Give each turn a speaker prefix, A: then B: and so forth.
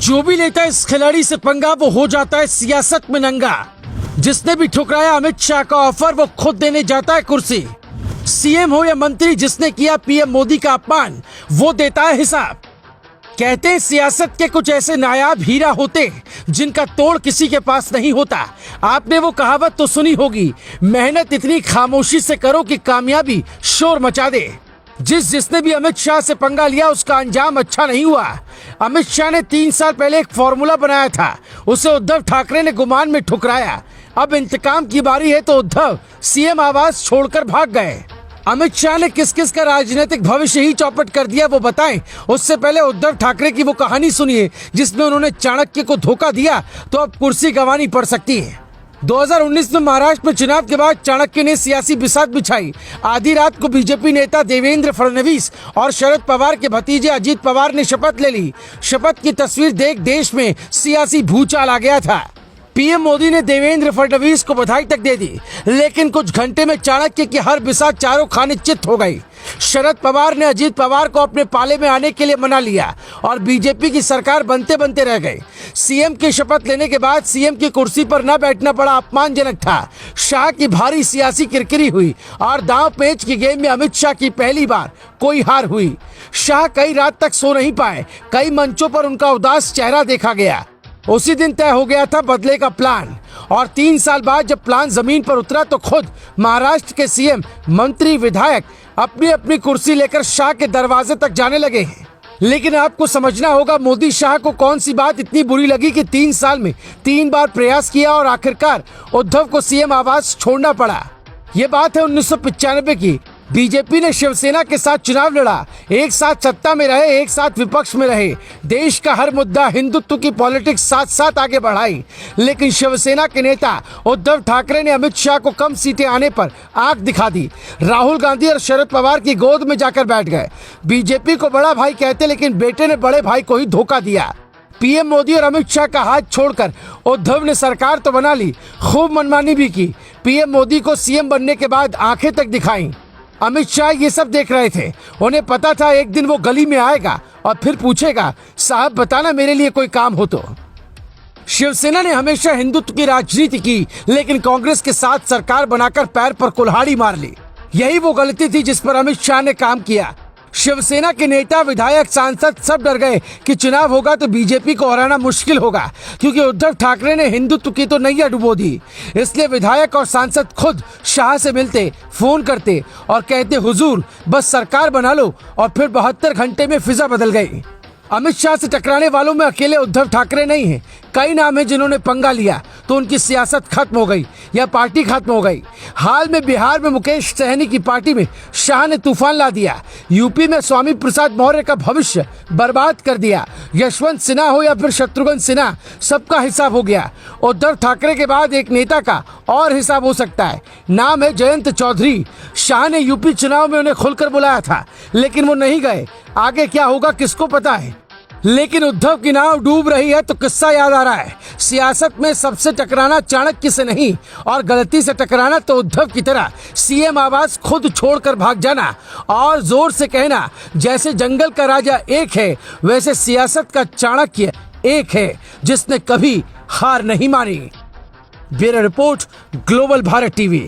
A: जो भी लेता है इस खिलाड़ी से पंगा वो हो जाता है सियासत में नंगा। जिसने भी ठुकराया अमित शाह का ऑफर वो खुद देने जाता है कुर्सी। सीएम हो या मंत्री, जिसने किया पीएम मोदी का अपमान वो देता है हिसाब। कहते हैं सियासत के कुछ ऐसे नायाब हीरा होते जिनका तोड़ किसी के पास नहीं होता। आपने वो कहावत तो सुनी होगी, मेहनत इतनी खामोशी से करो कि कामयाबी शोर मचा दे। जिसने भी अमित शाह से पंगा लिया उसका अंजाम अच्छा नहीं हुआ। अमित शाह ने 3 साल पहले एक फॉर्मूला बनाया था, उसे उद्धव ठाकरे ने गुमान में ठुकराया। अब इंतकाम की बारी है तो उद्धव सीएम आवास छोड़कर भाग गए। अमित शाह ने किस किस का राजनीतिक भविष्य ही चौपट कर दिया वो बताएं। उससे पहले उद्धव ठाकरे की वो कहानी सुनिए जिसमें उन्होंने चाणक्य को धोखा दिया तो अब कुर्सी गंवानी पड़ सकती है। 2019 में महाराष्ट्र में चुनाव के बाद चाणक्य ने सियासी बिसात बिछाई। आधी रात को बीजेपी नेता देवेंद्र फडणवीस और शरद पवार के भतीजे अजीत पवार ने शपथ ले ली। शपथ की तस्वीर देख देश में सियासी भूचाल आ गया था। पीएम मोदी ने देवेंद्र फडणवीस को बधाई तक दे दी, लेकिन कुछ घंटे में चाणक्य की हर बिसात चारों खाने चित हो गई। शरद पवार ने अजीत पवार को अपने पाले में आने के लिए मना लिया और बीजेपी की सरकार बनते बनते रह गए। सीएम की शपथ लेने के बाद सीएम की कुर्सी पर न बैठना बड़ा अपमानजनक था। शाह की भारी सियासी किरकिरी हुई और दांव पेच की गेम में अमित शाह की पहली बार कोई हार हुई। शाह कई रात तक सो नहीं पाए, कई मंचों पर उनका उदास चेहरा देखा गया। उसी दिन तय हो गया था बदले का प्लान और 3 साल बाद जब प्लान जमीन पर उतरा तो खुद महाराष्ट्र के सीएम, मंत्री, विधायक अपनी अपनी कुर्सी लेकर शाह के दरवाजे तक जाने लगे हैं। लेकिन आपको समझना होगा मोदी शाह को कौन सी बात इतनी बुरी लगी कि 3 साल में 3 बार प्रयास किया और आखिरकार उद्धव को सीएम आवास छोड़ना पड़ा। ये बात है 1995 की। बीजेपी ने शिवसेना के साथ चुनाव लड़ा, एक साथ सत्ता में रहे, एक साथ विपक्ष में रहे। देश का हर मुद्दा, हिंदुत्व की पॉलिटिक्स साथ साथ आगे बढ़ाई। लेकिन शिवसेना के नेता उद्धव ठाकरे ने अमित शाह को कम सीटें आने पर आंख दिखा दी। राहुल गांधी और शरद पवार की गोद में जाकर बैठ गए। बीजेपी को बड़ा भाई कहते, लेकिन बेटे ने बड़े भाई को ही धोखा दिया। पीएम मोदी और अमित शाह का हाथ छोड़कर उद्धव ने सरकार तो बना ली, खूब मनमानी भी की। पीएम मोदी को सीएम बनने के बाद आंखें तक दिखाई। अमित शाह ये सब देख रहे थे। उन्हें पता था एक दिन वो गली में आएगा और फिर पूछेगा, साहब बताना मेरे लिए कोई काम हो तो। शिवसेना ने हमेशा हिंदुत्व की राजनीति की, लेकिन कांग्रेस के साथ सरकार बनाकर पैर पर कुल्हाड़ी मार ली। यही वो गलती थी जिस पर अमित शाह ने काम किया। शिवसेना के नेता, विधायक, सांसद सब डर गए कि चुनाव होगा तो बीजेपी को हराना मुश्किल होगा, क्योंकि उद्धव ठाकरे ने हिंदुत्व की तो नैया डुबो दी। इसलिए विधायक और सांसद खुद शाह से मिलते, फोन करते और कहते, हुजूर बस सरकार बना लो, और फिर 72 घंटे में फिजा बदल गई। अमित शाह से टकराने वालों में अकेले उद्धव ठाकरे नहीं हैं, कई नाम हैं जिन्होंने पंगा लिया तो उनकी सियासत खत्म हो गई या पार्टी खत्म हो गई। हाल में बिहार में मुकेश सहनी की पार्टी में शाह ने तूफान ला दिया। यूपी में स्वामी प्रसाद मौर्य का भविष्य बर्बाद कर दिया। यशवंत सिन्हा हो या फिर शत्रुघ्न सिन्हा, सबका हिसाब हो गया। उद्धव ठाकरे के बाद एक नेता का और हिसाब हो सकता है, नाम है जयंत चौधरी। शाह ने यूपी चुनाव में उन्हें खुलकर बुलाया था, लेकिन वो नहीं गए। आगे क्या होगा किसको पता है। लेकिन उद्धव की नाव डूब रही है तो किस्सा याद आ रहा है। सियासत में सबसे टकराना चाणक्य से नहीं, और गलती से टकराना तो उद्धव की तरह सीएम आवास खुद छोड़कर भाग जाना और जोर से कहना, जैसे जंगल का राजा एक है वैसे सियासत का चाणक्य एक है जिसने कभी हार नहीं मानी। Bureau report, global Bharat TV.